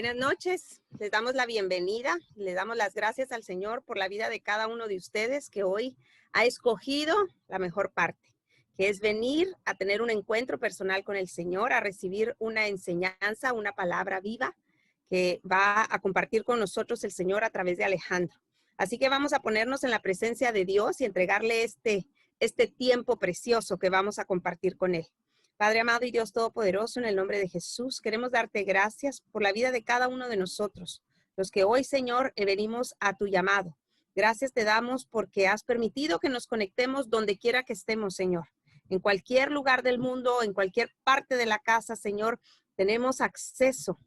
Buenas noches, les damos la bienvenida, le damos las gracias al Señor por la vida de cada uno de ustedes que hoy ha escogido la mejor parte, que es venir a tener un encuentro personal con el Señor, a recibir una enseñanza, una palabra viva que va a compartir con nosotros el Señor a través de Alejandro. Así que vamos a ponernos en la presencia de Dios y entregarle este tiempo precioso que vamos a compartir con Él. Padre amado y Dios todopoderoso, en el nombre de Jesús, queremos darte gracias por la vida de cada uno de nosotros, los que hoy, Señor, venimos a tu llamado. Gracias te damos porque has permitido que nos conectemos donde quiera que estemos, Señor. En cualquier lugar del mundo, en cualquier parte de la casa, Señor, tenemos acceso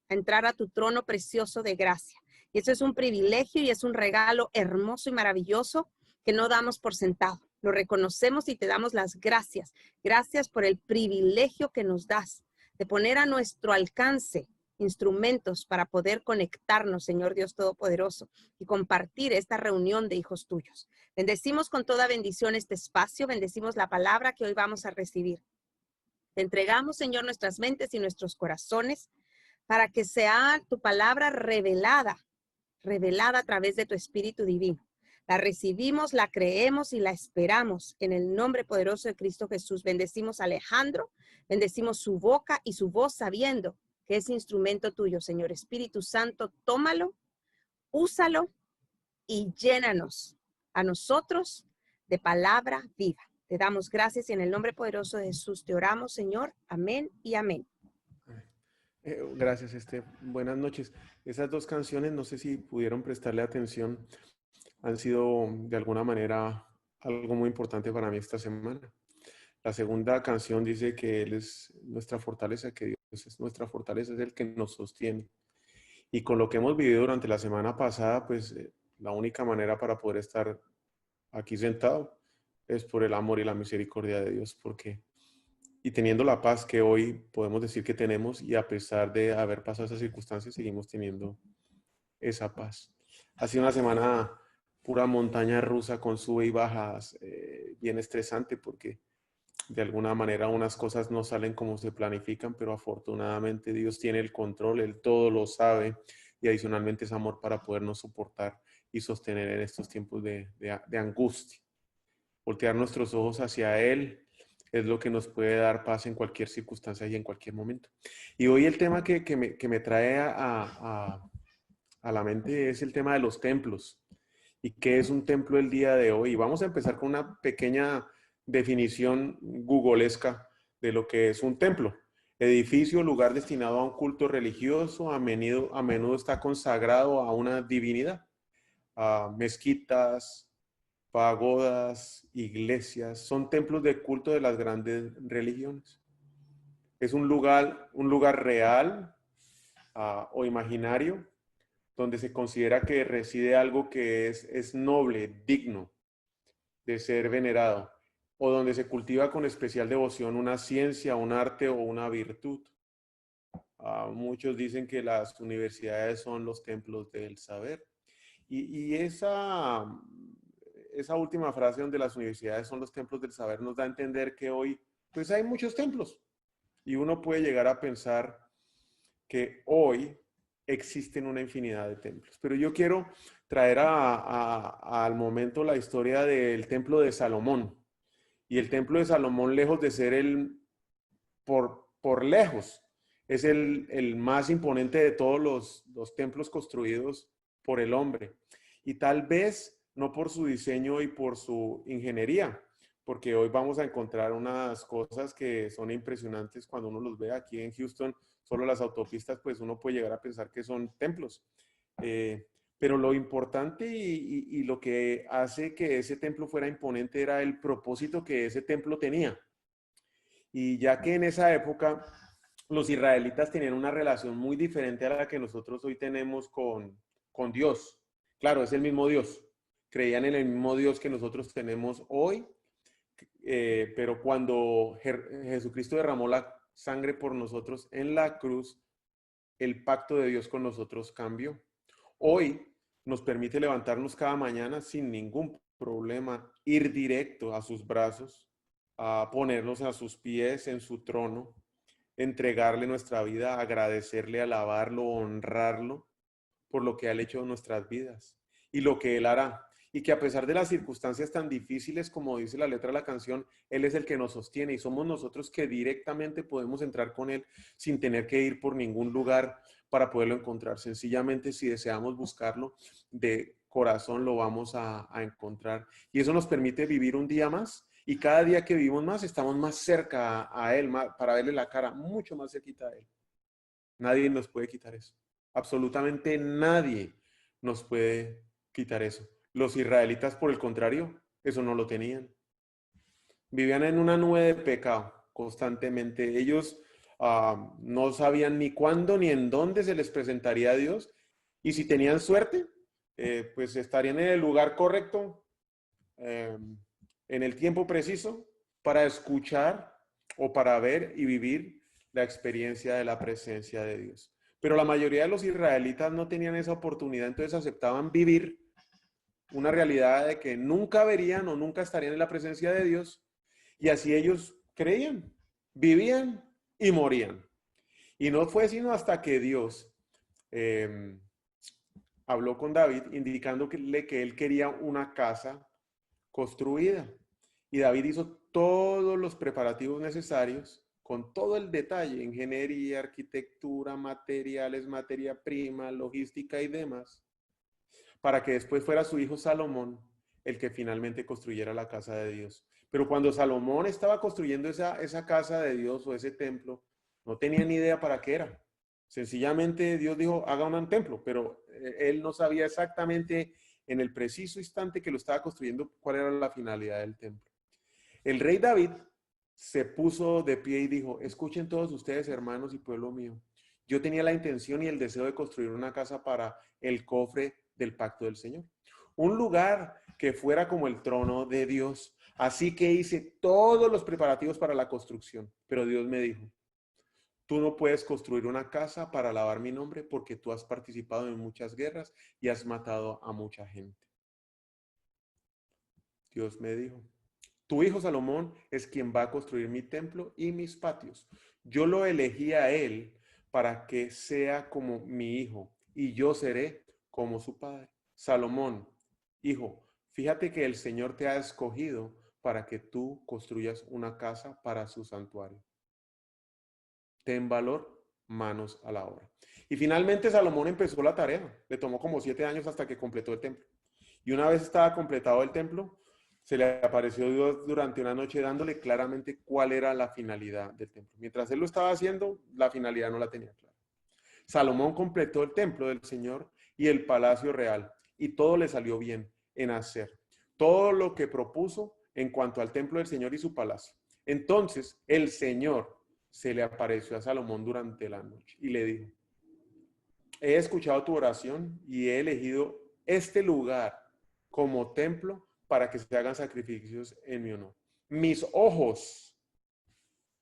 a entrar a tu trono precioso de gracia. Y eso es un privilegio y es un regalo hermoso y maravilloso que no damos por sentado. Lo reconocemos y te damos las gracias. Gracias por el privilegio que nos das de poner a nuestro alcance instrumentos para poder conectarnos, Señor Dios Todopoderoso, y compartir esta reunión de hijos tuyos. Bendecimos con toda bendición este espacio, bendecimos la palabra que hoy vamos a recibir. Te entregamos, Señor, nuestras mentes y nuestros corazones para que sea tu palabra revelada a través de tu Espíritu Divino. La recibimos, la creemos y la esperamos en el nombre poderoso de Cristo Jesús. Bendecimos a Alejandro, bendecimos su boca y su voz sabiendo que es instrumento tuyo, Señor Espíritu Santo. Tómalo, úsalo y llénanos a nosotros de palabra viva. Te damos gracias y en el nombre poderoso de Jesús te oramos, Señor. Amén y amén. Gracias, buenas noches. Esas dos canciones, no sé si pudieron prestarle atención, han sido de alguna manera algo muy importante para mí esta semana. La segunda canción dice que Él es nuestra fortaleza, que Dios es nuestra fortaleza, es el que nos sostiene. Y con lo que hemos vivido durante la semana pasada, pues la única manera para poder estar aquí sentado es por el amor y la misericordia de Dios, y teniendo la paz que hoy podemos decir que tenemos, y a pesar de haber pasado esas circunstancias, seguimos teniendo esa paz. Ha sido una semana pura montaña rusa con sube y bajas, bien estresante porque de alguna manera unas cosas no salen como se planifican, pero afortunadamente Dios tiene el control, Él todo lo sabe, y adicionalmente es amor para podernos soportar y sostener en estos tiempos de angustia. Voltear nuestros ojos hacia Él es lo que nos puede dar paz en cualquier circunstancia y en cualquier momento. Y hoy el tema que me trae a la mente es el tema de los templos. ¿Y qué es un templo el día de hoy? Vamos a empezar con una pequeña definición googolesca de lo que es un templo. Edificio, lugar destinado a un culto religioso, a menudo está consagrado a una divinidad. Mezquitas, pagodas, iglesias, son templos de culto de las grandes religiones. Es un lugar real o imaginario donde se considera que reside algo que es noble, digno de ser venerado, o donde se cultiva con especial devoción una ciencia, un arte o una virtud. Muchos dicen que las universidades son los templos del saber. Y esa última frase, donde las universidades son los templos del saber, nos da a entender que hoy pues hay muchos templos, y uno puede llegar a pensar que hoy existen una infinidad de templos. Pero yo quiero traer al momento la historia del templo de Salomón. Y el templo de Salomón, lejos de ser por lejos, es el más imponente de todos los templos construidos por el hombre. Y tal vez no por su diseño y por su ingeniería, porque hoy vamos a encontrar unas cosas que son impresionantes cuando uno los ve aquí en Houston. Solo las autopistas, pues uno puede llegar a pensar que son templos. Pero lo importante y lo que hace que ese templo fuera imponente era el propósito que ese templo tenía. Y ya que en esa época los israelitas tenían una relación muy diferente a la que nosotros hoy tenemos con Dios. Claro, es el mismo Dios. Creían en el mismo Dios que nosotros tenemos hoy, pero cuando Jesucristo derramó la sangre por nosotros en la cruz, el pacto de Dios con nosotros cambió. Hoy nos permite levantarnos cada mañana sin ningún problema, ir directo a sus brazos, a ponernos a sus pies en su trono, entregarle nuestra vida, agradecerle, alabarlo, honrarlo por lo que ha hecho en nuestras vidas y lo que Él hará. Y que a pesar de las circunstancias tan difíciles, como dice la letra de la canción, Él es el que nos sostiene y somos nosotros que directamente podemos entrar con Él sin tener que ir por ningún lugar para poderlo encontrar. Sencillamente, si deseamos buscarlo de corazón, lo vamos a encontrar. Y eso nos permite vivir un día más y cada día que vivimos más, estamos más cerca a Él, para verle la cara, mucho más cerquita a Él. Nadie nos puede quitar eso. Absolutamente nadie nos puede quitar eso. Los israelitas, por el contrario, eso no lo tenían. Vivían en una nube de pecado constantemente. Ellos no sabían ni cuándo ni en dónde se les presentaría a Dios. Y si tenían suerte, pues estarían en el lugar correcto, en el tiempo preciso, para escuchar o para ver y vivir la experiencia de la presencia de Dios. Pero la mayoría de los israelitas no tenían esa oportunidad, entonces aceptaban vivir una realidad de que nunca verían o nunca estarían en la presencia de Dios, y así ellos creían, vivían y morían. Y no fue sino hasta que Dios habló con David indicándole que él quería una casa construida. Y David hizo todos los preparativos necesarios con todo el detalle, ingeniería, arquitectura, materiales, materia prima, logística y demás, para que después fuera su hijo Salomón el que finalmente construyera la casa de Dios. Pero cuando Salomón estaba construyendo esa casa de Dios o ese templo, no tenía ni idea para qué era. Sencillamente Dios dijo, haga un templo, pero él no sabía exactamente en el preciso instante que lo estaba construyendo cuál era la finalidad del templo. El rey David se puso de pie y dijo, escuchen todos ustedes, hermanos y pueblo mío. Yo tenía la intención y el deseo de construir una casa para el cofre del pacto del Señor. Un lugar que fuera como el trono de Dios. Así que hice todos los preparativos para la construcción. Pero Dios me dijo, tú no puedes construir una casa para alabar mi nombre porque tú has participado en muchas guerras y has matado a mucha gente. Dios me dijo, tu hijo Salomón es quien va a construir mi templo y mis patios. Yo lo elegí a él para que sea como mi hijo y yo seré como su padre. Salomón, hijo, fíjate que el Señor te ha escogido para que tú construyas una casa para su santuario. Ten valor, manos a la obra. Y finalmente Salomón empezó la tarea. Le tomó como 7 años hasta que completó el templo. Y una vez estaba completado el templo, se le apareció Dios durante una noche dándole claramente cuál era la finalidad del templo. Mientras él lo estaba haciendo, la finalidad no la tenía clara. Salomón completó el templo del Señor y el palacio real, y todo le salió bien en hacer. Todo lo que propuso en cuanto al templo del Señor y su palacio. Entonces el Señor se le apareció a Salomón durante la noche y le dijo, he escuchado tu oración y he elegido este lugar como templo para que se hagan sacrificios en mi honor. Mis ojos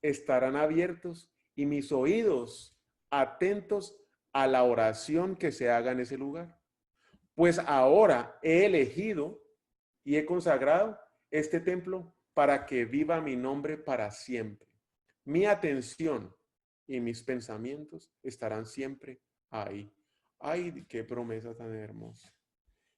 estarán abiertos y mis oídos atentos a la oración que se haga en ese lugar. Pues ahora he elegido y he consagrado este templo para que viva mi nombre para siempre. Mi atención y mis pensamientos estarán siempre ahí. Ay, qué promesa tan hermosa.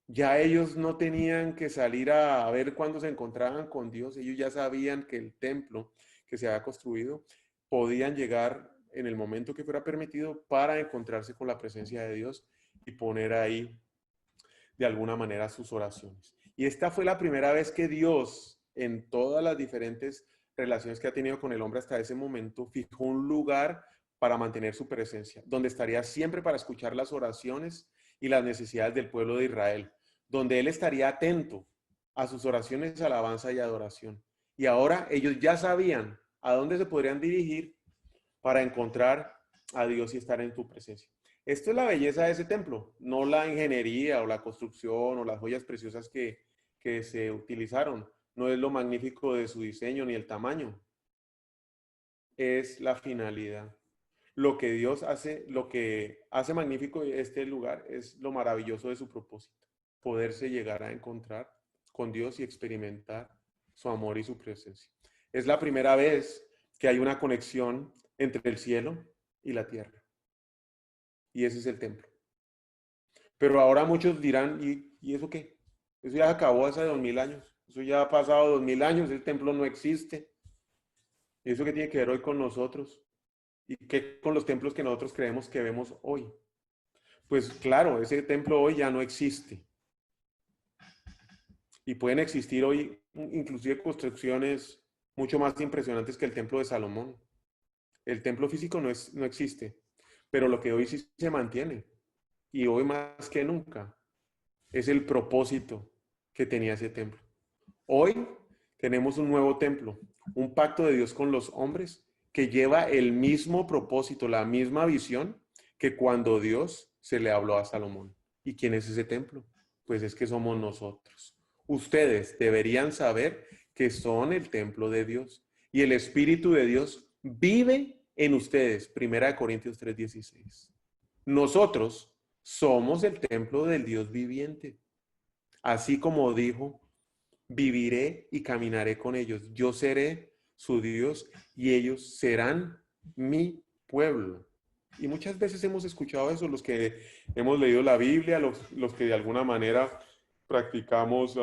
Ya ellos no tenían que salir a ver cuándo se encontraban con Dios. Ellos ya sabían que el templo que se había construido podían llegar en el momento que fuera permitido para encontrarse con la presencia de Dios y poner ahí de alguna manera sus oraciones. Y esta fue la primera vez que Dios, en todas las diferentes relaciones que ha tenido con el hombre hasta ese momento, fijó un lugar para mantener su presencia, donde estaría siempre para escuchar las oraciones y las necesidades del pueblo de Israel, donde Él estaría atento a sus oraciones, alabanza y adoración. Y ahora ellos ya sabían a dónde se podrían dirigir para encontrar a Dios y estar en tu presencia. Esto es la belleza de ese templo, no la ingeniería o la construcción o las joyas preciosas que se utilizaron. No es lo magnífico de su diseño ni el tamaño. Es la finalidad. Lo que Dios hace, lo que hace magnífico este lugar es lo maravilloso de su propósito. Poderse llegar a encontrar con Dios y experimentar su amor y su presencia. Es la primera vez que hay una conexión entre el cielo y la tierra. Y ese es el templo. Pero ahora muchos dirán, ¿y eso qué? Eso ya acabó hace 2000 años. Eso ya ha pasado 2000 años, el templo no existe. ¿Y eso qué tiene que ver hoy con nosotros? ¿Y qué con los templos que nosotros creemos que vemos hoy? Pues claro, ese templo hoy ya no existe. Y pueden existir hoy inclusive construcciones mucho más impresionantes que el templo de Salomón. El templo físico no existe, pero lo que hoy sí se mantiene, y hoy más que nunca, es el propósito que tenía ese templo. Hoy tenemos un nuevo templo, un pacto de Dios con los hombres que lleva el mismo propósito, la misma visión que cuando Dios se le habló a Salomón. ¿Y quién es ese templo? Pues es que somos nosotros. Ustedes deberían saber que son el templo de Dios y el Espíritu de Dios vive en ustedes. 1 Corintios 3:16. Nosotros somos el templo del Dios viviente. Así como dijo, viviré y caminaré con ellos. Yo seré su Dios y ellos serán mi pueblo. Y muchas veces hemos escuchado eso, los que hemos leído la Biblia, los que de alguna manera practicamos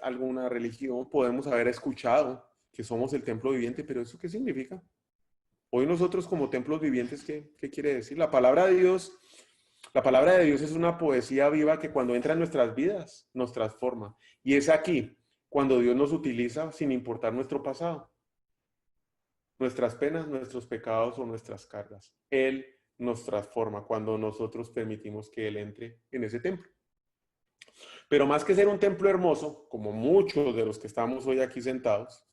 alguna religión, podemos haber escuchado que somos el templo viviente, pero ¿eso qué significa? Hoy nosotros como templos vivientes, ¿qué quiere decir? La palabra de Dios es una poesía viva que cuando entra en nuestras vidas nos transforma. Y es aquí cuando Dios nos utiliza sin importar nuestro pasado, nuestras penas, nuestros pecados o nuestras cargas. Él nos transforma cuando nosotros permitimos que Él entre en ese templo. Pero más que ser un templo hermoso, como muchos de los que estamos hoy aquí sentados,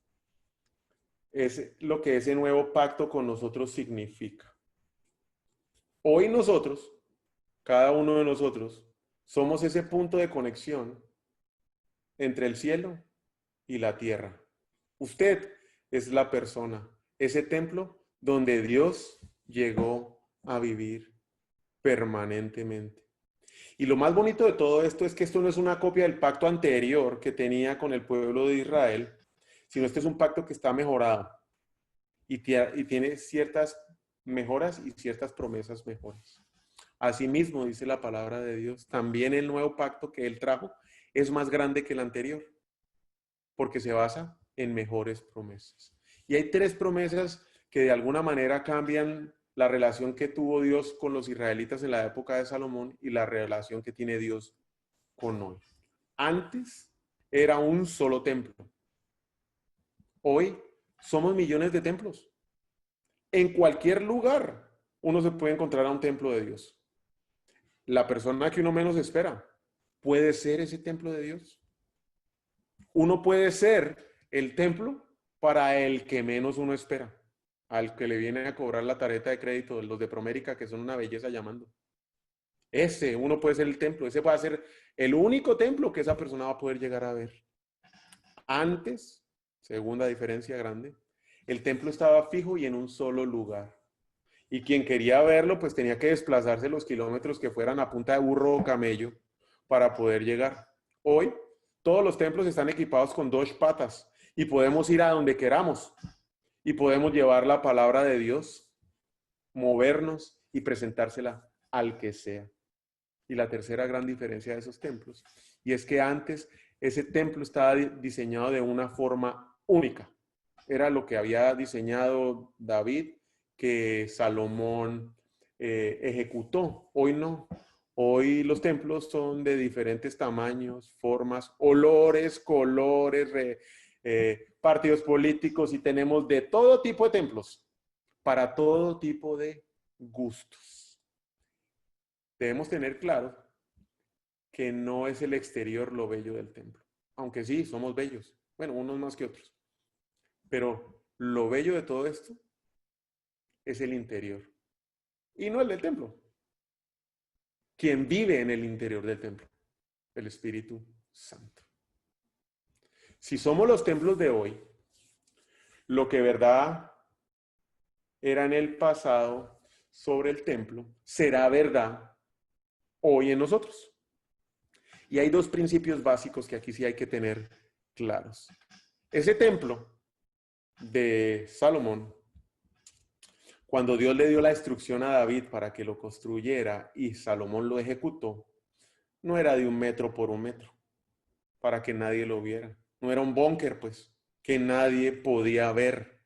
es lo que ese nuevo pacto con nosotros significa. Hoy nosotros, cada uno de nosotros, somos ese punto de conexión entre el cielo y la tierra. Usted es la persona, ese templo donde Dios llegó a vivir permanentemente. Y lo más bonito de todo esto es que esto no es una copia del pacto anterior que tenía con el pueblo de Israel, sino este es un pacto que está mejorado y tiene ciertas mejoras y ciertas promesas mejores. Asimismo, dice la palabra de Dios, también el nuevo pacto que Él trajo es más grande que el anterior, porque se basa en mejores promesas. Y hay 3 promesas que de alguna manera cambian la relación que tuvo Dios con los israelitas en la época de Salomón y la relación que tiene Dios con hoy. Antes era un solo templo. Hoy somos millones de templos. En cualquier lugar uno se puede encontrar a un templo de Dios. La persona que uno menos espera puede ser ese templo de Dios. Uno puede ser el templo para el que menos uno espera, al que le viene a cobrar la tarjeta de crédito, los de Promérica, que son una belleza llamando. Ese, uno puede ser el templo, ese puede ser el único templo que esa persona va a poder llegar a ver. Antes, segunda diferencia grande, el templo estaba fijo y en un solo lugar. Y quien quería verlo, pues tenía que desplazarse los kilómetros que fueran a punta de burro o camello para poder llegar. Hoy, todos los templos están equipados con 2 patas y podemos ir a donde queramos y podemos llevar la palabra de Dios, movernos y presentársela al que sea. Y la tercera gran diferencia de esos templos, y es que antes ese templo estaba diseñado de una forma única. Era lo que había diseñado David, que Salomón ejecutó. Hoy no. Hoy los templos son de diferentes tamaños, formas, olores, colores, partidos políticos y tenemos de todo tipo de templos para todo tipo de gustos. Debemos tener claro que no es el exterior lo bello del templo, aunque sí, somos bellos, bueno, unos más que otros, pero lo bello de todo esto es el interior y no el del templo. Quien vive en el interior del templo, el Espíritu Santo. Si somos los templos de hoy, lo que verdad era en el pasado sobre el templo, será verdad hoy en nosotros. Y hay 2 principios básicos que aquí sí hay que tener claros. Ese templo de Salomón, cuando Dios le dio la instrucción a David para que lo construyera y Salomón lo ejecutó, no era de 1 metro por 1 metro, para que nadie lo viera. No era un búnker, pues, que nadie podía ver.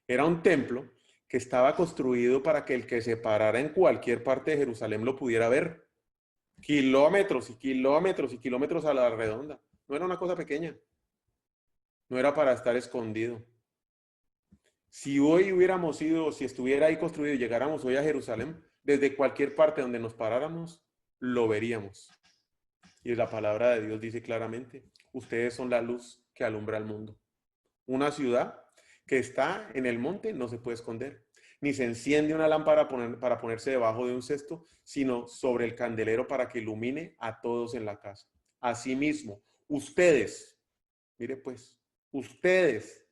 Era un templo que estaba construido para que el que se parara en cualquier parte de Jerusalén lo pudiera ver. Kilómetros y kilómetros y kilómetros a la redonda. No era una cosa pequeña. No era para estar escondido. Si hoy hubiéramos ido, si estuviera ahí construido y llegáramos hoy a Jerusalén, desde cualquier parte donde nos paráramos, lo veríamos. Y la palabra de Dios dice claramente, ustedes son la luz que alumbra el mundo. Una ciudad que está en el monte no se puede esconder, ni se enciende una lámpara para ponerse debajo de un cesto, sino sobre el candelero para que ilumine a todos en la casa. Asimismo, ustedes, mire pues, ustedes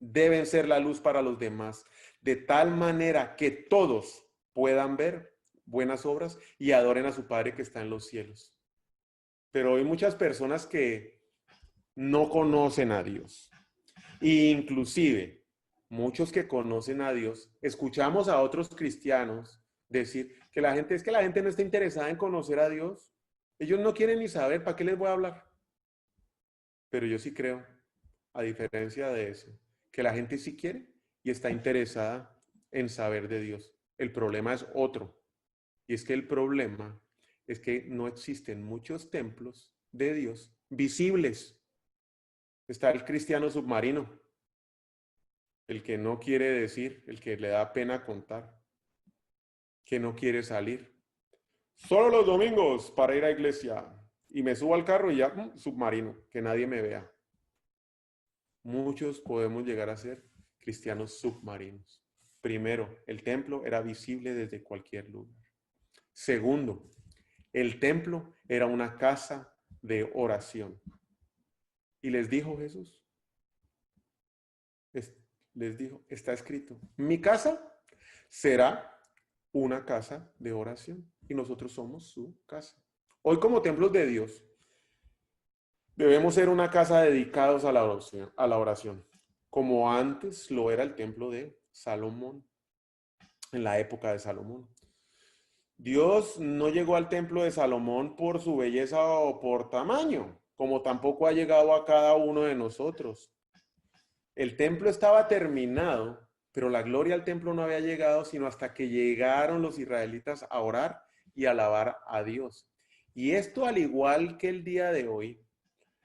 deben ser la luz para los demás, de tal manera que todos puedan ver buenas obras y adoren a su Padre que está en los cielos. Pero hay muchas personas que no conocen a Dios. E inclusive, muchos que conocen a Dios, escuchamos a otros cristianos decir que la gente no está interesada en conocer a Dios. Ellos no quieren ni saber, ¿para qué les voy a hablar? Pero yo sí creo, a diferencia de eso, que la gente sí quiere y está interesada en saber de Dios. El problema es otro. Y es que el problema es que no existen muchos templos de Dios visibles. Está el cristiano submarino, el que no quiere decir, el que le da pena contar, que no quiere salir. Solo los domingos para ir a iglesia. Y me subo al carro y ya, submarino, que nadie me vea. Muchos podemos llegar a ser cristianos submarinos. Primero, el templo era visible desde cualquier lugar. Segundo, el templo era una casa de oración. Y les dijo Jesús, les dijo, está escrito, mi casa será una casa de oración y nosotros somos su casa. Hoy como templos de Dios debemos ser una casa dedicados a la oración, como antes lo era el templo de Salomón, en la época de Salomón. Dios no llegó al templo de Salomón por su belleza o por tamaño, como tampoco ha llegado a cada uno de nosotros. El templo estaba terminado, pero la gloria al templo no había llegado sino hasta que llegaron los israelitas a orar y alabar a Dios. Y esto, al igual que el día de hoy,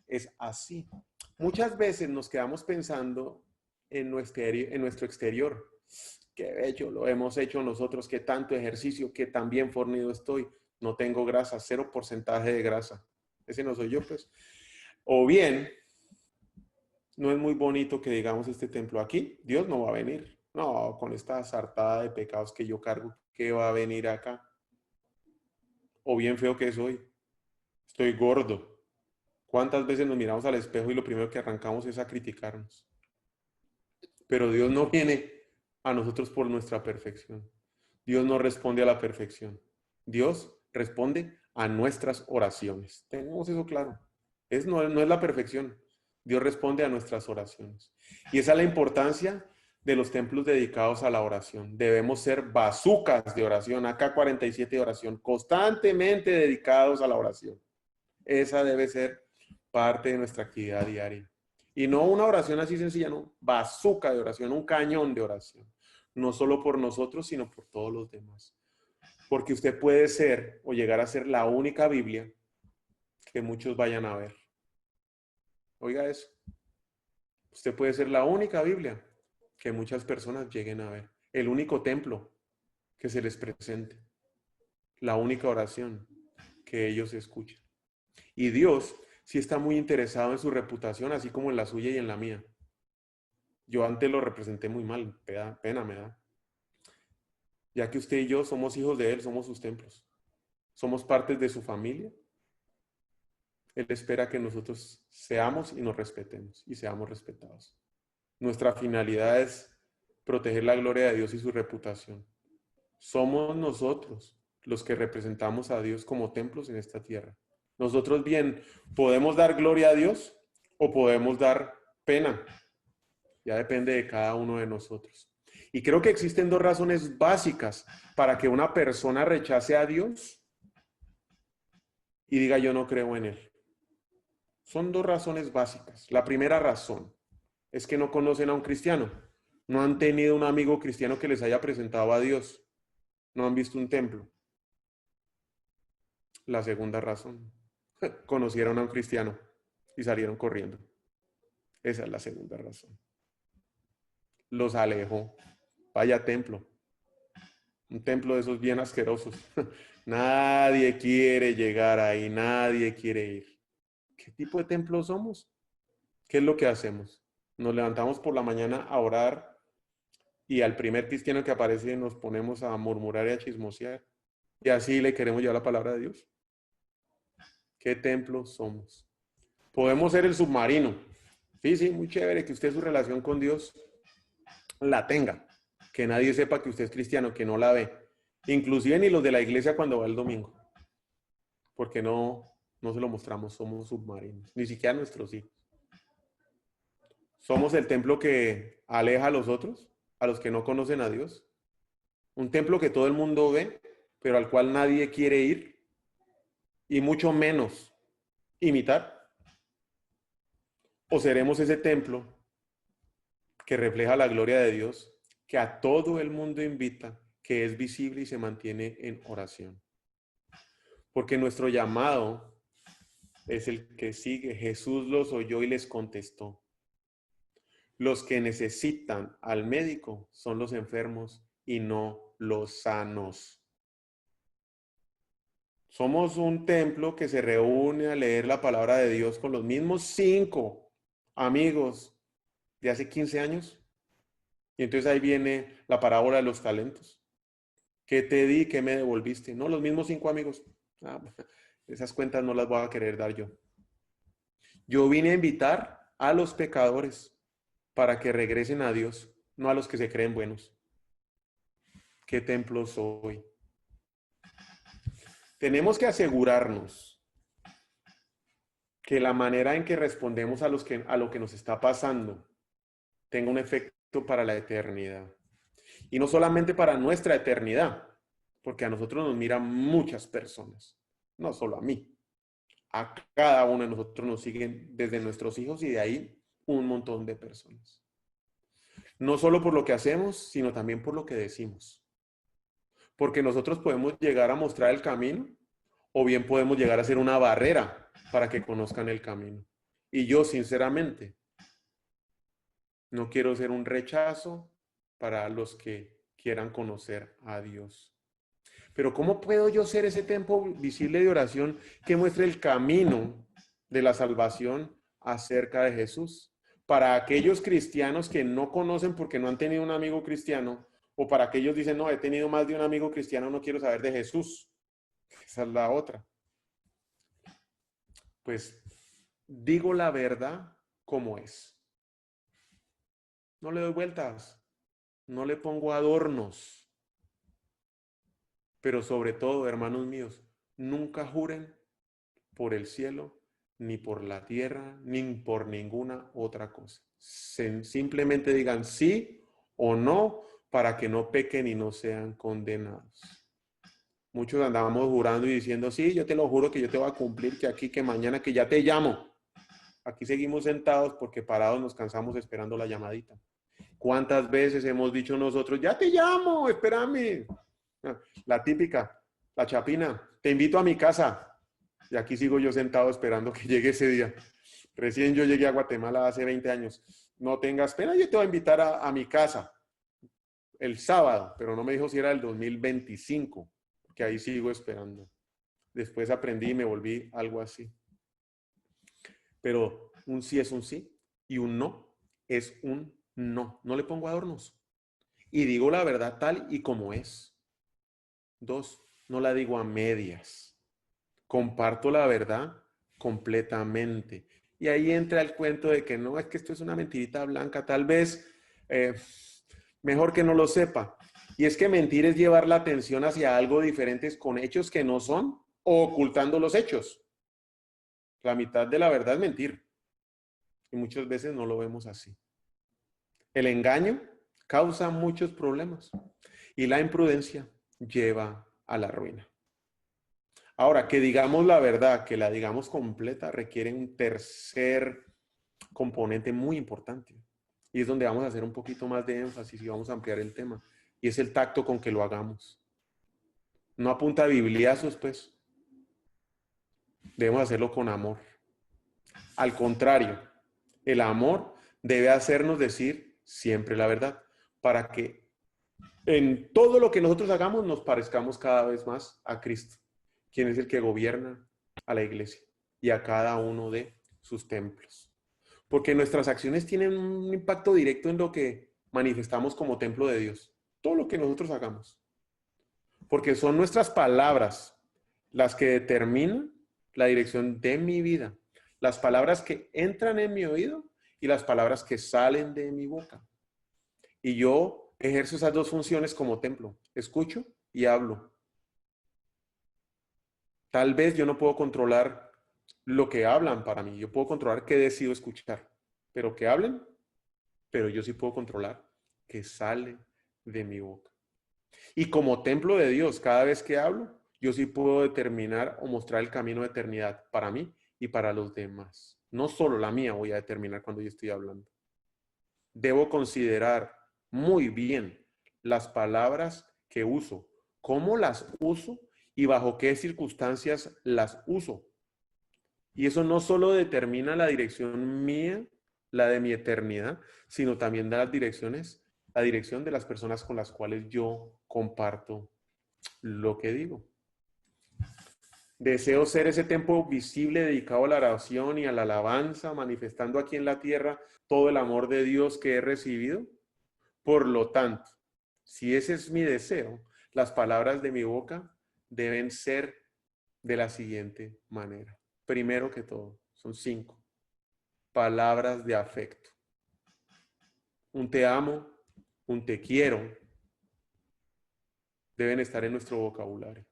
es así. Muchas veces nos quedamos pensando en nuestro exterior. Qué bello lo hemos hecho nosotros, qué tanto ejercicio, qué tan bien fornido estoy. No tengo grasa, 0% de grasa. Ese no soy yo, pues. O bien, no es muy bonito que digamos este templo aquí, Dios no va a venir. No, con esta sartada de pecados que yo cargo, ¿qué va a venir acá? O bien feo que soy, estoy gordo. ¿Cuántas veces nos miramos al espejo y lo primero que arrancamos es a criticarnos? Pero Dios no viene a nosotros por nuestra perfección. Dios no responde a la perfección. Dios responde a nuestras oraciones. Tenemos eso claro. No es la perfección. Dios responde a nuestras oraciones. Y esa es la importancia de los templos dedicados a la oración. Debemos ser bazucas de oración, AK-47 de oración, constantemente dedicados a la oración. Esa debe ser parte de nuestra actividad diaria. Y no una oración así sencilla, no, bazuca de oración, un cañón de oración. No solo por nosotros, sino por todos los demás. Porque usted puede ser o llegar a ser la única Biblia que muchos vayan a ver. Oiga eso. Usted puede ser la única Biblia que muchas personas lleguen a ver. El único templo que se les presente. La única oración que ellos escuchan. Y Dios sí está muy interesado en su reputación, así como en la suya y en la mía. Yo antes lo representé muy mal, pena me da. Ya que usted y yo somos hijos de Él, somos sus templos. Somos partes de su familia. Él espera que nosotros seamos y nos respetemos y seamos respetados. Nuestra finalidad es proteger la gloria de Dios y su reputación. Somos nosotros los que representamos a Dios como templos en esta tierra. Nosotros bien podemos dar gloria a Dios o podemos dar pena. Ya depende de cada uno de nosotros. Y creo que existen dos razones básicas para que una persona rechace a Dios y diga yo no creo en Él. Son dos razones básicas. La primera razón es que no conocen a un cristiano. No han tenido un amigo cristiano que les haya presentado a Dios. No han visto un templo. La segunda razón, conocieron a un cristiano y salieron corriendo. Esa es la segunda razón. Los alejó. Vaya templo. Un templo de esos bien asquerosos. Nadie quiere llegar ahí, nadie quiere ir. ¿Qué tipo de templo somos? ¿Qué es lo que hacemos? Nos levantamos por la mañana a orar y al primer cristiano que aparece nos ponemos a murmurar y a chismosear. Y así le queremos llevar la palabra de Dios. ¿Qué templo somos? Podemos ser el submarino. Sí, sí, muy chévere que usted su relación con Dios la tenga. Que nadie sepa que usted es cristiano, que no la ve. Inclusive ni los de la iglesia cuando va el domingo. Porque no se lo mostramos, somos submarinos. Ni siquiera nuestros hijos. Somos el templo que aleja a los otros, a los que no conocen a Dios. Un templo que todo el mundo ve, pero al cual nadie quiere ir. Y mucho menos imitar. O seremos ese templo que refleja la gloria de Dios, que a todo el mundo invita, que es visible y se mantiene en oración. Porque nuestro llamado es el que sigue. Jesús los oyó y les contestó. Los que necesitan al médico son los enfermos y no los sanos. Somos un templo que se reúne a leer la palabra de Dios con los mismos 5 amigos de hace 15 años. Y entonces ahí viene la parábola de los talentos. ¿Qué te di? ¿Qué me devolviste? No, los mismos 5 amigos. Esas cuentas no las voy a querer dar yo. Yo vine a invitar a los pecadores para que regresen a Dios, no a los que se creen buenos. ¿Qué templo soy? Tenemos que asegurarnos que la manera en que respondemos a lo que nos está pasando tenga un efecto para la eternidad. Y no solamente para nuestra eternidad, porque a nosotros nos miran muchas personas, no solo a mí. A cada uno de nosotros nos siguen desde nuestros hijos y de ahí un montón de personas. No solo por lo que hacemos, sino también por lo que decimos. Porque nosotros podemos llegar a mostrar el camino o bien podemos llegar a ser una barrera para que conozcan el camino. Y yo, sinceramente, no quiero ser un rechazo para los que quieran conocer a Dios. Pero ¿cómo puedo yo ser ese templo visible de oración que muestre el camino de la salvación acerca de Jesús? Para aquellos cristianos que no conocen porque no han tenido un amigo cristiano, o para aquellos que dicen, no, he tenido más de un amigo cristiano, no quiero saber de Jesús. Esa es la otra. Pues digo la verdad como es. No le doy vueltas, no le pongo adornos. Pero sobre todo, hermanos míos, nunca juren por el cielo, ni por la tierra, ni por ninguna otra cosa. Simplemente digan sí o no para que no pequen y no sean condenados. Muchos andábamos jurando y diciendo, sí, yo te lo juro que yo te voy a cumplir, que aquí, que mañana, que ya te llamo. Aquí seguimos sentados porque parados nos cansamos esperando la llamadita. ¿Cuántas veces hemos dicho nosotros, ya te llamo, espérame? La típica, la chapina, te invito a mi casa. Y aquí sigo yo sentado esperando que llegue ese día. Recién yo llegué a Guatemala hace 20 años. No tengas pena, yo te voy a invitar a mi casa el sábado, pero no me dijo si era el 2025, que ahí sigo esperando. Después aprendí y me volví algo así. Pero un sí es un sí y un no es un no. No le pongo adornos. Y digo la verdad tal y como es. 2, no la digo a medias. Comparto la verdad completamente. Y ahí entra el cuento de que no, es que esto es una mentirita blanca. Tal vez mejor que no lo sepa. Y es que mentir es llevar la atención hacia algo diferente con hechos que no son o ocultando los hechos. La mitad de la verdad es mentir. Y muchas veces no lo vemos así. El engaño causa muchos problemas y la imprudencia lleva a la ruina. Ahora, que digamos la verdad, que la digamos completa, requiere un tercer componente muy importante. Y es donde vamos a hacer un poquito más de énfasis y vamos a ampliar el tema. Y es el tacto con que lo hagamos. No apunta a bibliazos, pues. Debemos hacerlo con amor. Al contrario, el amor debe hacernos decir siempre la verdad, para que en todo lo que nosotros hagamos nos parezcamos cada vez más a Cristo, quien es el que gobierna a la iglesia y a cada uno de sus templos. Porque nuestras acciones tienen un impacto directo en lo que manifestamos como templo de Dios. Todo lo que nosotros hagamos. Porque son nuestras palabras las que determinan la dirección de mi vida. Las palabras que entran en mi oído y las palabras que salen de mi boca. Y yo ejerzo esas dos funciones como templo. Escucho y hablo. Tal vez yo no puedo controlar lo que hablan para mí. Yo puedo controlar qué decido escuchar. Pero que hablen, pero yo sí puedo controlar qué sale de mi boca. Y como templo de Dios, cada vez que hablo, yo sí puedo determinar o mostrar el camino de eternidad para mí y para los demás. No solo la mía voy a determinar cuando yo estoy hablando. Debo considerar muy bien las palabras que uso, cómo las uso y bajo qué circunstancias las uso. Y eso no solo determina la dirección mía, la de mi eternidad, sino también da la dirección de las personas con las cuales yo comparto lo que digo. Deseo ser ese templo visible dedicado a la oración y a la alabanza, manifestando aquí en la tierra todo el amor de Dios que he recibido. Por lo tanto, si ese es mi deseo, las palabras de mi boca deben ser de la siguiente manera. Primero que todo, son 5 palabras de afecto. Un te amo, un te quiero, deben estar en nuestro vocabulario.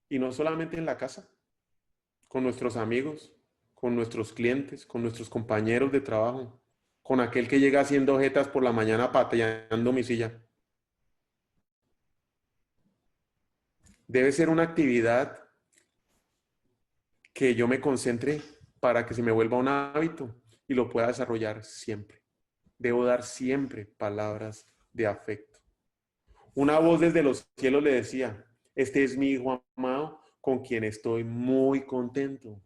Y no solamente en la casa, con nuestros amigos, con nuestros clientes, con nuestros compañeros de trabajo, con aquel que llega haciendo jetas por la mañana pateando mi silla. Debe ser una actividad que yo me concentre para que se me vuelva un hábito y lo pueda desarrollar siempre. Debo dar siempre palabras de afecto. Una voz desde los cielos le decía, este es mi hijo amado con quien estoy muy contento.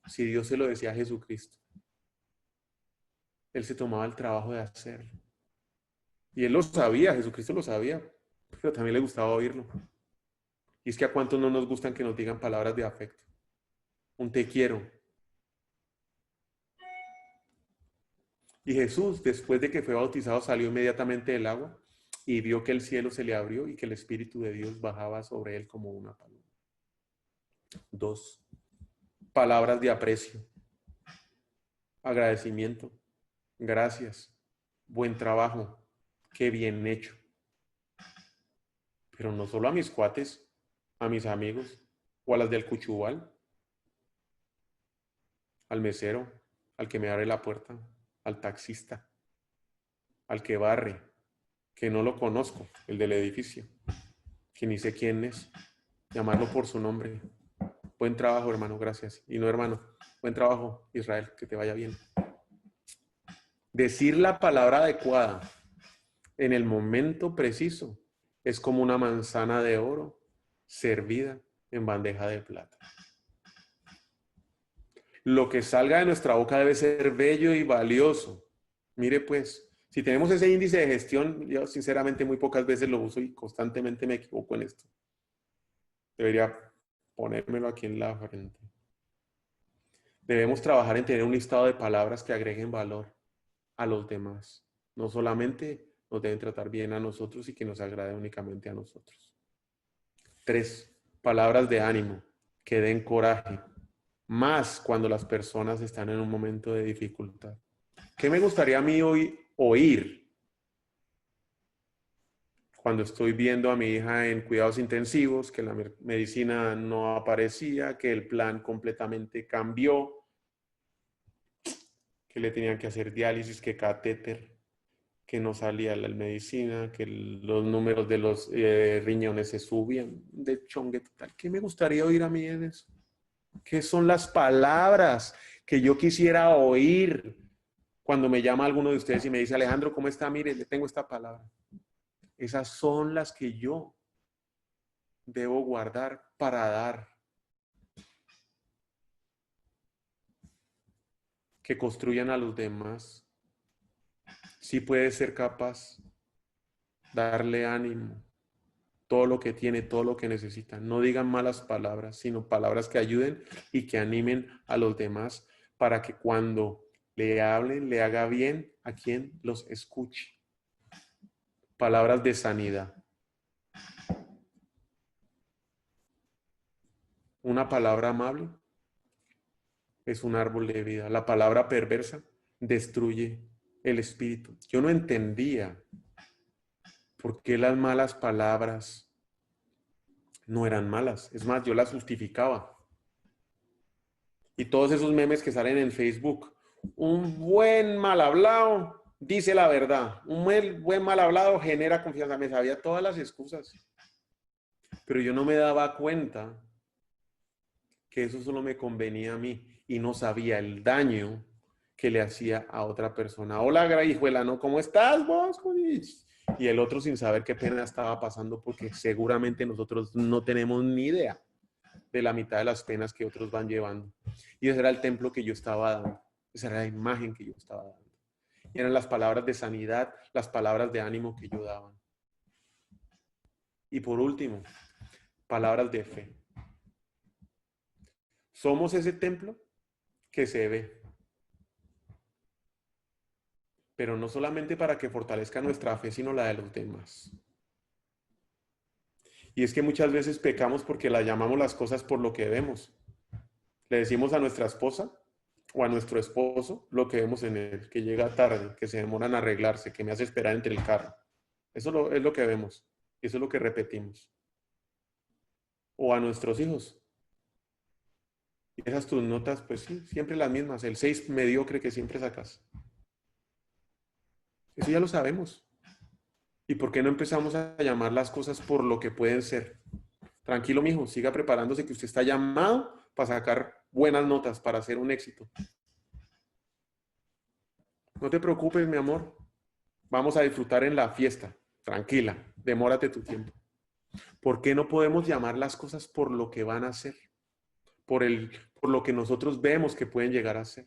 Si Dios se lo decía a Jesucristo, Él se tomaba el trabajo de hacerlo. Y Él lo sabía, Jesucristo lo sabía, pero también le gustaba oírlo. Y es que a cuántos no nos gustan que nos digan palabras de afecto. Un te quiero. Y Jesús, después de que fue bautizado, salió inmediatamente del agua y vio que el cielo se le abrió y que el Espíritu de Dios bajaba sobre él como una paloma. 2. Palabras de aprecio, agradecimiento, gracias, buen trabajo, qué bien hecho. Pero no solo a mis cuates, a mis amigos o a las del cuchubal, al mesero, al que me abre la puerta, al taxista, al que barre, que no lo conozco, el del edificio, que ni sé quién es, llamarlo por su nombre. Buen trabajo, hermano, gracias. Y no, hermano, buen trabajo, Israel, que te vaya bien. Decir la palabra adecuada en el momento preciso es como una manzana de oro servida en bandeja de plata. Lo que salga de nuestra boca debe ser bello y valioso. Mire pues, si tenemos ese índice de gestión, yo sinceramente muy pocas veces lo uso y constantemente me equivoco en esto. Debería ponérmelo aquí en la frente. Debemos trabajar en tener un listado de palabras que agreguen valor a los demás. No solamente nos deben tratar bien a nosotros y que nos agrade únicamente a nosotros. 3. Palabras de ánimo que den coraje, más cuando las personas están en un momento de dificultad. ¿Qué me gustaría a mí hoy oír cuando estoy viendo a mi hija en cuidados intensivos, que la medicina no aparecía, que el plan completamente cambió, que le tenían que hacer diálisis, que catéter? que no salía la medicina, que los números de los riñones se subían, de chongue total. ¿Qué me gustaría oír a mí en eso? ¿Qué son las palabras que yo quisiera oír cuando me llama alguno de ustedes y me dice, Alejandro, ¿cómo está? Mire, le tengo esta palabra. Esas son las que yo debo guardar para dar. Que construyan a los demás. Sí puede ser capaz, darle ánimo, todo lo que tiene, todo lo que necesita. No digan malas palabras, sino palabras que ayuden y que animen a los demás para que cuando le hablen, le haga bien a quien los escuche. Palabras de sanidad. Una palabra amable es un árbol de vida. La palabra perversa destruye el espíritu. Yo no entendía por qué las malas palabras no eran malas. Es más, yo las justificaba. Y todos esos memes que salen en Facebook. Un buen mal hablado dice la verdad. Un buen mal hablado genera confianza. Me sabía todas las excusas. Pero yo no me daba cuenta que eso solo me convenía a mí y no sabía el daño que le hacía a otra persona. Hola, grahijuela, ¿no? ¿Cómo estás vos? Y el otro sin saber qué pena estaba pasando porque seguramente nosotros no tenemos ni idea de la mitad de las penas que otros van llevando. Y ese era el templo que yo estaba dando. Esa era la imagen que yo estaba dando. Y eran las palabras de sanidad, las palabras de ánimo que yo daba. Y por último, palabras de fe. Somos ese templo que se ve. Pero no solamente para que fortalezca nuestra fe, sino la de los demás. Y es que muchas veces pecamos porque la llamamos las cosas por lo que vemos. Le decimos a nuestra esposa o a nuestro esposo lo que vemos en él, que llega tarde, que se demora en arreglarse, que me hace esperar entre el carro. Eso es lo que vemos. Y eso es lo que repetimos. O a nuestros hijos. Y esas tus notas, pues sí, siempre las mismas. El 6 mediocre que siempre sacas. Eso ya lo sabemos. ¿Y por qué no empezamos a llamar las cosas por lo que pueden ser? Tranquilo, mijo, siga preparándose que usted está llamado para sacar buenas notas, para hacer un éxito. No te preocupes, mi amor. Vamos a disfrutar en la fiesta. Tranquila, demórate tu tiempo. ¿Por qué no podemos llamar las cosas por lo que van a ser? Por lo que nosotros vemos que pueden llegar a ser.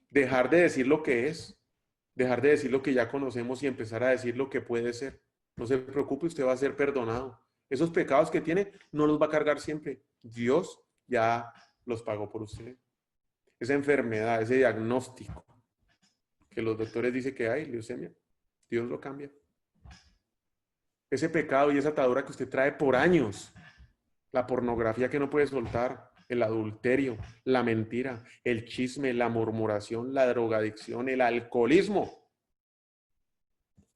Dejar de decir lo que es. Dejar de decir lo que ya conocemos y empezar a decir lo que puede ser. No se preocupe, usted va a ser perdonado. Esos pecados que tiene no los va a cargar siempre. Dios ya los pagó por usted. Esa enfermedad, ese diagnóstico que los doctores dicen que hay, leucemia, Dios lo cambia. Ese pecado y esa atadura que usted trae por años, la pornografía que no puede soltar, el adulterio, la mentira, el chisme, la murmuración, la drogadicción, el alcoholismo.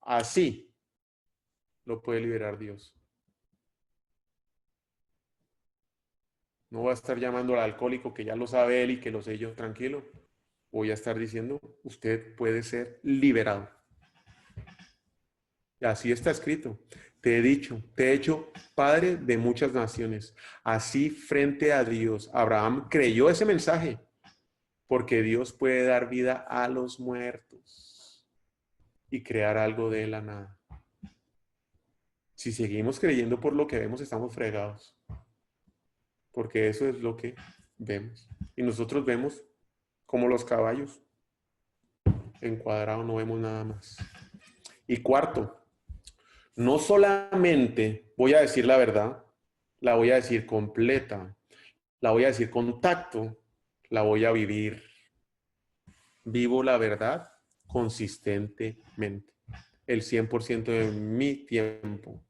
Así lo puede liberar Dios. No voy a estar llamando al alcohólico que ya lo sabe él y que lo sé yo, tranquilo. Voy a estar diciendo, usted puede ser liberado. Y así está escrito. Te he dicho, te he hecho padre de muchas naciones. Así frente a Dios, Abraham creyó ese mensaje, porque Dios puede dar vida a los muertos y crear algo de la nada. Si seguimos creyendo por lo que vemos, estamos fregados. Porque eso es lo que vemos. Y nosotros vemos como los caballos. Encuadrado, no vemos nada más. Y cuarto, no solamente voy a decir la verdad, la voy a decir completa, la voy a decir con tacto, la voy a vivir. Vivo la verdad consistentemente, el 100% de mi tiempo.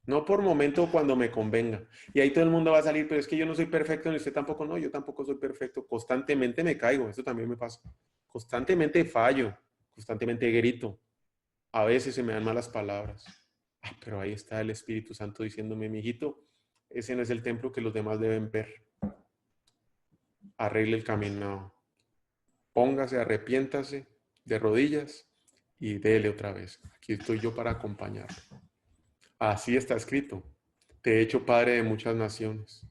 No por momento cuando me convenga. Y ahí todo el mundo va a salir, pero es que yo no soy perfecto, ni usted tampoco, no, yo tampoco soy perfecto. Constantemente me caigo, eso también me pasa. Constantemente fallo, constantemente grito. A veces se me dan malas palabras. Pero ahí está el Espíritu Santo diciéndome, mijito, ese no es el templo que los demás deben ver. Arregle el camino. Póngase, arrepiéntase de rodillas y dele otra vez. Aquí estoy yo para acompañarlo. Así está escrito. Te he hecho padre de muchas naciones.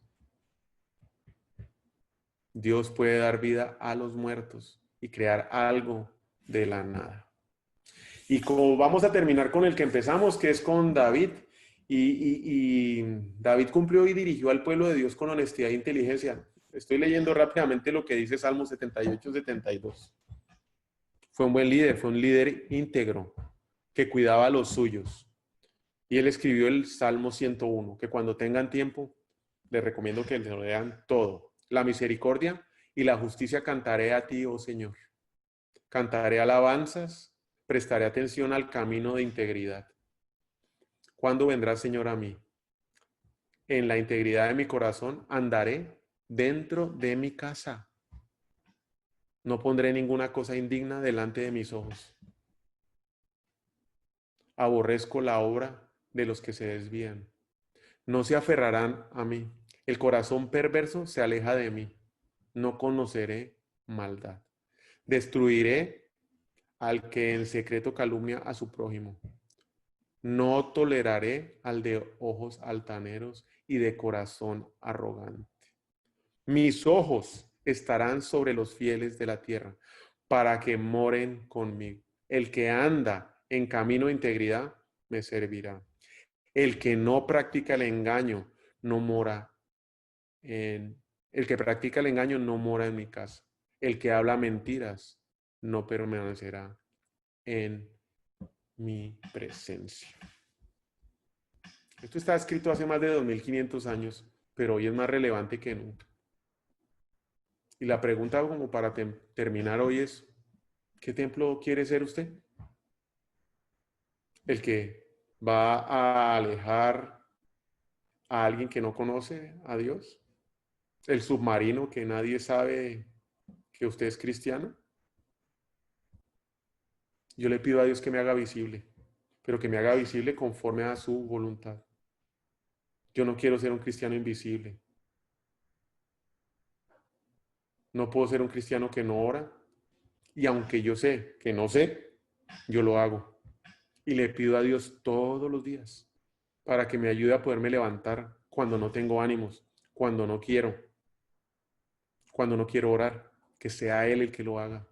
Dios puede dar vida a los muertos y crear algo de la nada. Y como vamos a terminar con el que empezamos, que es con David, y David cumplió y dirigió al pueblo de Dios con honestidad e inteligencia. Estoy leyendo rápidamente lo que dice Salmo 78-72. Fue un buen líder, fue un líder íntegro que cuidaba a los suyos. Y él escribió el Salmo 101, que cuando tengan tiempo, les recomiendo que lo lean todo. La misericordia y la justicia cantaré a ti, oh Señor. Cantaré alabanzas, prestaré atención al camino de integridad. ¿Cuándo vendrá, Señor, a mí? En la integridad de mi corazón andaré dentro de mi casa. No pondré ninguna cosa indigna delante de mis ojos. Aborrezco la obra de los que se desvían. No se aferrarán a mí. El corazón perverso se aleja de mí. No conoceré maldad. Destruiré al que en secreto calumnia a su prójimo. No toleraré al de ojos altaneros y de corazón arrogante. Mis ojos estarán sobre los fieles de la tierra, para que moren conmigo. El que anda en camino de integridad me servirá. El que no practica el engaño no mora en... El que practica el engaño no mora en mi casa. El que habla mentiras no permanecerá en mi presencia. Esto está escrito hace más de 2500 años, pero hoy es más relevante que nunca. Y la pregunta como para terminar hoy es, ¿qué templo quiere ser usted? ¿El que va a alejar a alguien que no conoce a Dios? ¿El submarino que nadie sabe que usted es cristiano? Yo le pido a Dios que me haga visible, pero que me haga visible conforme a su voluntad. Yo no quiero ser un cristiano invisible. No puedo ser un cristiano que no ora. Y aunque yo sé que no sé, yo lo hago. Y le pido a Dios todos los días para que me ayude a poderme levantar cuando no tengo ánimos, cuando no quiero orar, que sea Él el que lo haga.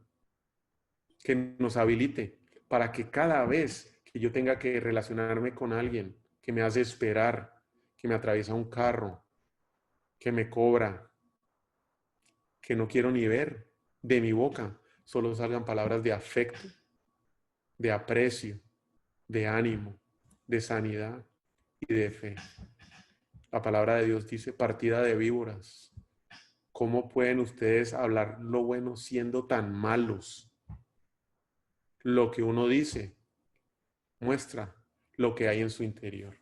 Que nos habilite para que cada vez que yo tenga que relacionarme con alguien que me hace esperar, que me atraviesa un carro, que me cobra, que no quiero ni ver, de mi boca solo salgan palabras de afecto, de aprecio, de ánimo, de sanidad y de fe. La palabra de Dios dice, partida de víboras. ¿Cómo pueden ustedes hablar lo bueno siendo tan malos? Lo que uno dice muestra lo que hay en su interior.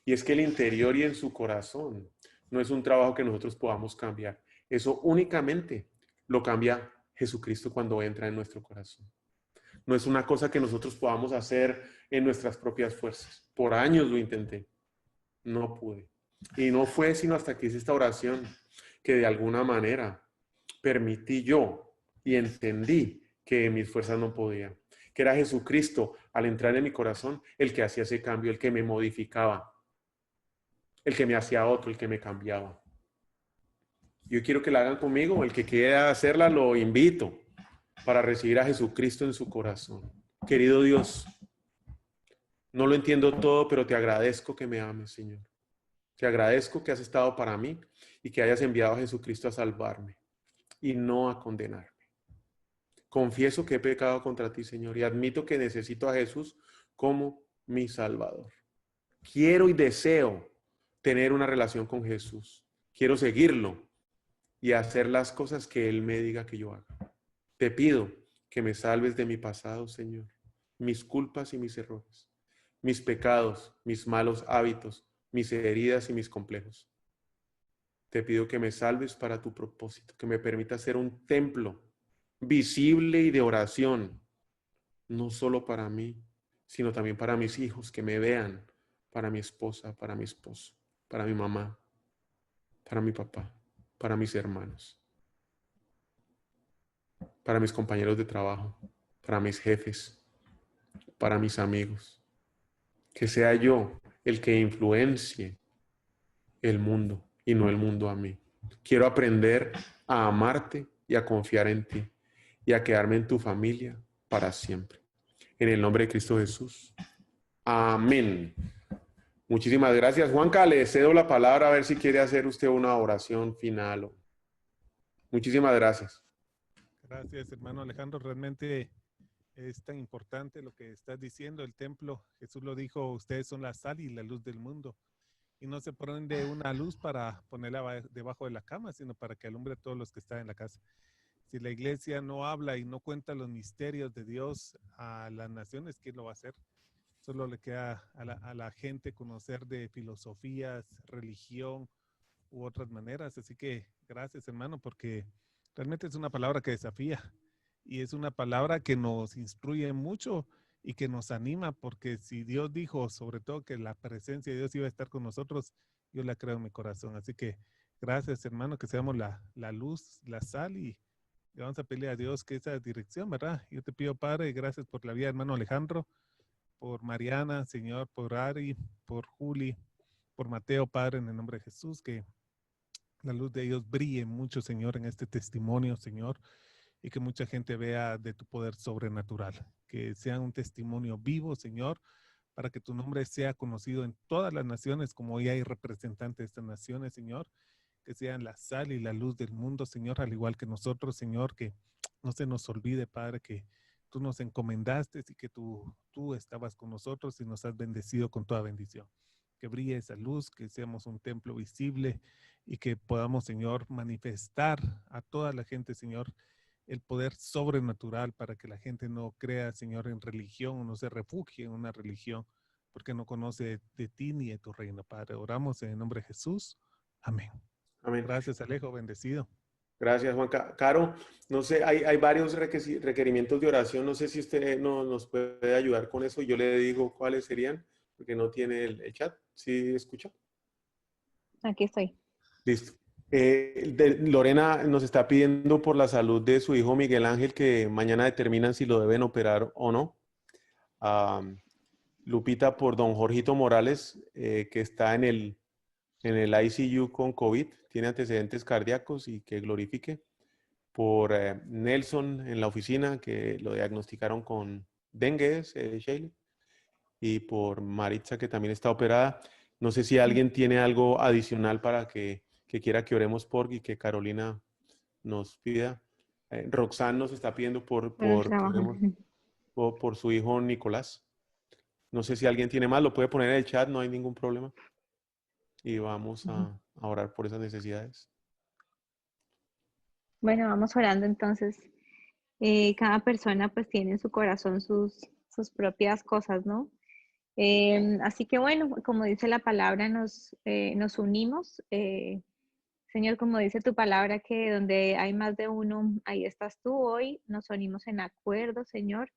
Y es que el interior y en su corazón no es un trabajo que nosotros podamos cambiar. Eso únicamente lo cambia Jesucristo cuando entra en nuestro corazón. No es una cosa que nosotros podamos hacer en nuestras propias fuerzas. Por años lo intenté, no pude. Y no fue sino hasta que hice esta oración que de alguna manera permití yo y entendí que mis fuerzas no podían. Que era Jesucristo al entrar en mi corazón el que hacía ese cambio, el que me modificaba, el que me hacía otro, el que me cambiaba. Yo quiero que la hagan conmigo, el que quiera hacerla lo invito para recibir a Jesucristo en su corazón. Querido Dios, no lo entiendo todo, pero te agradezco que me ames, Señor. Te agradezco que has estado para mí y que hayas enviado a Jesucristo a salvarme y no a condenarme. Confieso que he pecado contra ti, Señor, y admito que necesito a Jesús como mi Salvador. Quiero y deseo tener una relación con Jesús. Quiero seguirlo y hacer las cosas que Él me diga que yo haga. Te pido que me salves de mi pasado, Señor, mis culpas y mis errores, mis pecados, mis malos hábitos, mis heridas y mis complejos. Te pido que me salves para tu propósito, que me permita ser un templo visible y de oración, no solo para mí, sino también para mis hijos, que me vean, para mi esposa, para mi esposo, para mi mamá, para mi papá, para mis hermanos, para mis compañeros de trabajo, para mis jefes, para mis amigos. Que sea yo el que influencie el mundo y no el mundo a mí. Quiero aprender a amarte y a confiar en ti y a quedarme en tu familia para siempre. En el nombre de Cristo Jesús. Amén. Muchísimas gracias. Juanca, le cedo la palabra a ver si quiere hacer usted una oración final. Muchísimas gracias. Gracias, hermano Alejandro. Realmente es tan importante lo que estás diciendo. El templo, Jesús lo dijo, ustedes son la sal y la luz del mundo. Y no se prende una luz para ponerla debajo de la cama, sino para que alumbre a todos los que están en la casa. Si la iglesia no habla y no cuenta los misterios de Dios a las naciones, ¿quién lo va a hacer? Solo le queda a la gente conocer de filosofías, religión u otras maneras. Así que gracias, hermano, porque realmente es una palabra que desafía y es una palabra que nos instruye mucho y que nos anima, porque si Dios dijo sobre todo que la presencia de Dios iba a estar con nosotros, yo la creo en mi corazón. Así que gracias, hermano, que seamos la luz, la sal y vamos a pedirle a Dios que esa dirección, ¿verdad? Yo te pido, Padre, gracias por la vida, hermano Alejandro, por Mariana, Señor, por Ari, por Juli, por Mateo, Padre, en el nombre de Jesús, que la luz de ellos brille mucho, Señor, en este testimonio, Señor, y que mucha gente vea de tu poder sobrenatural, que sea un testimonio vivo, Señor, para que tu nombre sea conocido en todas las naciones, como hoy hay representantes de estas naciones, Señor, que sean la sal y la luz del mundo, Señor, al igual que nosotros, Señor, que no se nos olvide, Padre, que tú nos encomendaste y que tú estabas con nosotros y nos has bendecido con toda bendición. Que brille esa luz, que seamos un templo visible y que podamos, Señor, manifestar a toda la gente, Señor, el poder sobrenatural para que la gente no crea, Señor, en religión, no se refugie en una religión, porque no conoce de ti ni de tu reino, Padre. Oramos en el nombre de Jesús. Amén. Amén. Gracias, Alejo, bendecido. Gracias, Juanca. Caro, no sé, hay varios requerimientos de oración. No sé si usted nos puede ayudar con eso. Yo le digo cuáles serían, porque no tiene el chat. ¿Sí escucha? Aquí estoy. Listo. Lorena nos está pidiendo por la salud de su hijo Miguel Ángel, que mañana determinan si lo deben operar o no. Lupita por don Jorgito Morales, que está en el ICU con COVID, tiene antecedentes cardíacos y que glorifique. Por Nelson en la oficina, que lo diagnosticaron con dengue, Sheila. Y por Maritza, que también está operada. No sé si alguien tiene algo adicional para que quiera que oremos por y que Carolina nos pida. Roxanne nos está pidiendo por su hijo Nicolás. No sé si alguien tiene más, lo puede poner en el chat, no hay ningún problema. Y vamos a orar por esas necesidades. Bueno, vamos orando entonces. Cada persona pues tiene en su corazón sus propias cosas, ¿no? Así que bueno, como dice la palabra, nos unimos. Señor, como dice tu palabra, que donde hay más de uno, ahí estás tú hoy. Nos unimos en acuerdo, Señor,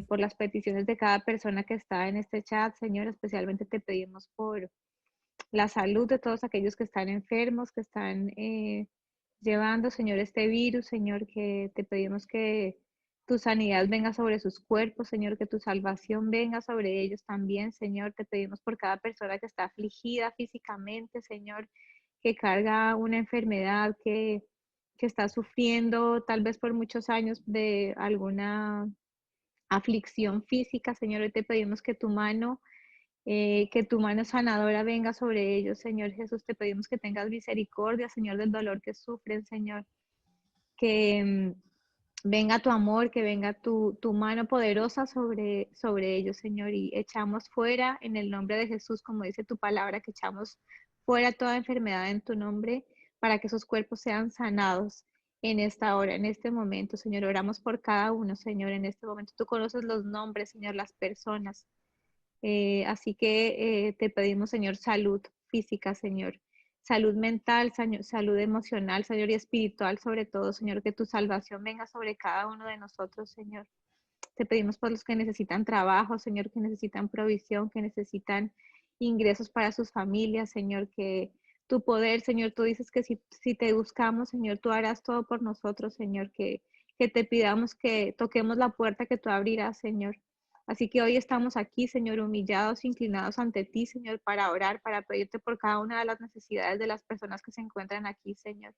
por las peticiones de cada persona que está en este chat, Señor. Especialmente te pedimos por la salud de todos aquellos que están enfermos, que están llevando, Señor, este virus, Señor, que te pedimos que tu sanidad venga sobre sus cuerpos, Señor, que tu salvación venga sobre ellos también, Señor. Te pedimos por cada persona que está afligida físicamente, Señor, que carga una enfermedad, que está sufriendo tal vez por muchos años de alguna aflicción física, Señor. Hoy te pedimos que tu mano sanadora venga sobre ellos, Señor Jesús. Te pedimos que tengas misericordia, Señor, del dolor que sufren, Señor. Que venga tu amor, que venga tu mano poderosa sobre ellos, Señor. Y echamos fuera en el nombre de Jesús, como dice tu palabra, que echamos fuera toda enfermedad en tu nombre para que esos cuerpos sean sanados en esta hora, en este momento, Señor. Oramos por cada uno, Señor, en este momento. Tú conoces los nombres, Señor, las personas. Así que te pedimos, Señor, salud física, Señor, salud mental, salud emocional, Señor, y espiritual sobre todo, Señor, que tu salvación venga sobre cada uno de nosotros, Señor. Te pedimos por los que necesitan trabajo, Señor, que necesitan provisión, que necesitan ingresos para sus familias, Señor, que tu poder, Señor, tú dices que si te buscamos, Señor, tú harás todo por nosotros, Señor, que te pidamos que toquemos la puerta que tú abrirás, Señor. Así que hoy estamos aquí, Señor, humillados, inclinados ante ti, Señor, para orar, para pedirte por cada una de las necesidades de las personas que se encuentran aquí, Señor.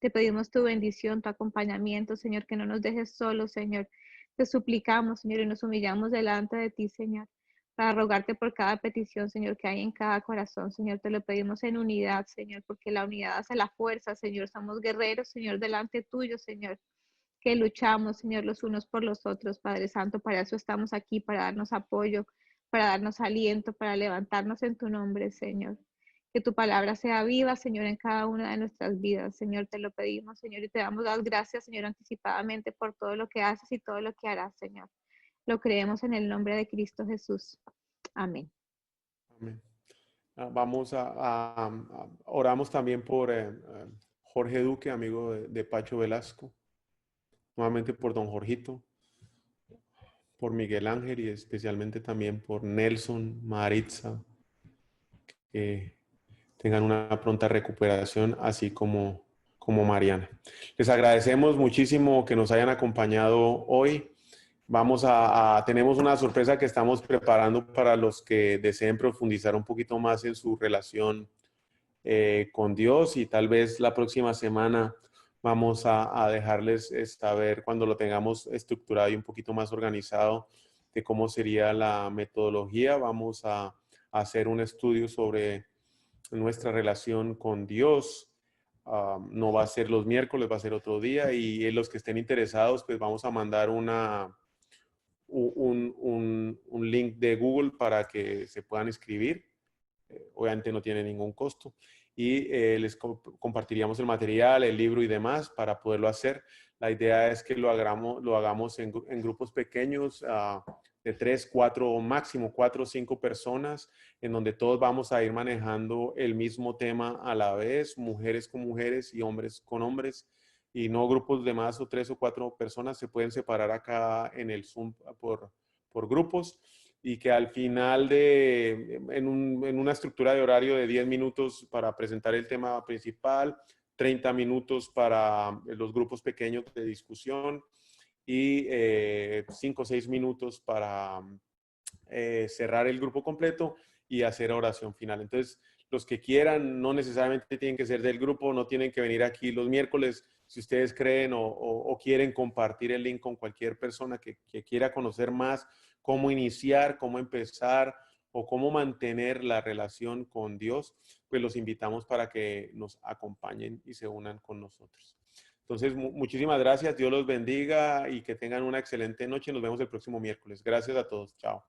Te pedimos tu bendición, tu acompañamiento, Señor, que no nos dejes solos, Señor. Te suplicamos, Señor, y nos humillamos delante de ti, Señor, para rogarte por cada petición, Señor, que hay en cada corazón, Señor. Te lo pedimos en unidad, Señor, porque la unidad hace la fuerza, Señor. Somos guerreros, Señor, delante tuyo, Señor, que luchamos, Señor, los unos por los otros, Padre Santo. Para eso estamos aquí, para darnos apoyo, para darnos aliento, para levantarnos en tu nombre, Señor. Que tu palabra sea viva, Señor, en cada una de nuestras vidas. Señor, te lo pedimos, Señor, y te damos las gracias, Señor, anticipadamente por todo lo que haces y todo lo que harás, Señor. Lo creemos en el nombre de Cristo Jesús. Amén. Amén. Vamos oramos también por Jorge Duque, amigo de Pacho Velasco. Nuevamente por don Jorgito, por Miguel Ángel y especialmente también por Nelson, Maritza, que tengan una pronta recuperación, así como Mariana. Les agradecemos muchísimo que nos hayan acompañado hoy. Tenemos una sorpresa que estamos preparando para los que deseen profundizar un poquito más en su relación con Dios, y tal vez la próxima semana vamos a dejarles saber, cuando lo tengamos estructurado y un poquito más organizado, de cómo sería la metodología. Vamos a hacer un estudio sobre nuestra relación con Dios. No va a ser los miércoles, va a ser otro día, y los que estén interesados, pues vamos a mandar un link de Google para que se puedan inscribir. Obviamente no tiene ningún costo, y les compartiríamos el material, el libro y demás para poderlo hacer. La idea es que lo hagamos en grupos pequeños, de 3, 4 o máximo 4 o 5 personas, en donde todos vamos a ir manejando el mismo tema a la vez, mujeres con mujeres y hombres con hombres, y no grupos de más o 3 o 4 personas. Se pueden separar acá en el Zoom por grupos, y que al final en una estructura de horario de 10 minutos para presentar el tema principal, 30 minutos para los grupos pequeños de discusión, y 5 o 6 minutos para cerrar el grupo completo y hacer oración final. Entonces, los que quieran, no necesariamente tienen que ser del grupo, no tienen que venir aquí los miércoles. Si ustedes creen o quieren compartir el link con cualquier persona que quiera conocer más cómo iniciar, cómo empezar o cómo mantener la relación con Dios, pues los invitamos para que nos acompañen y se unan con nosotros. Entonces, muchísimas gracias. Dios los bendiga y que tengan una excelente noche. Nos vemos el próximo miércoles. Gracias a todos. Chao.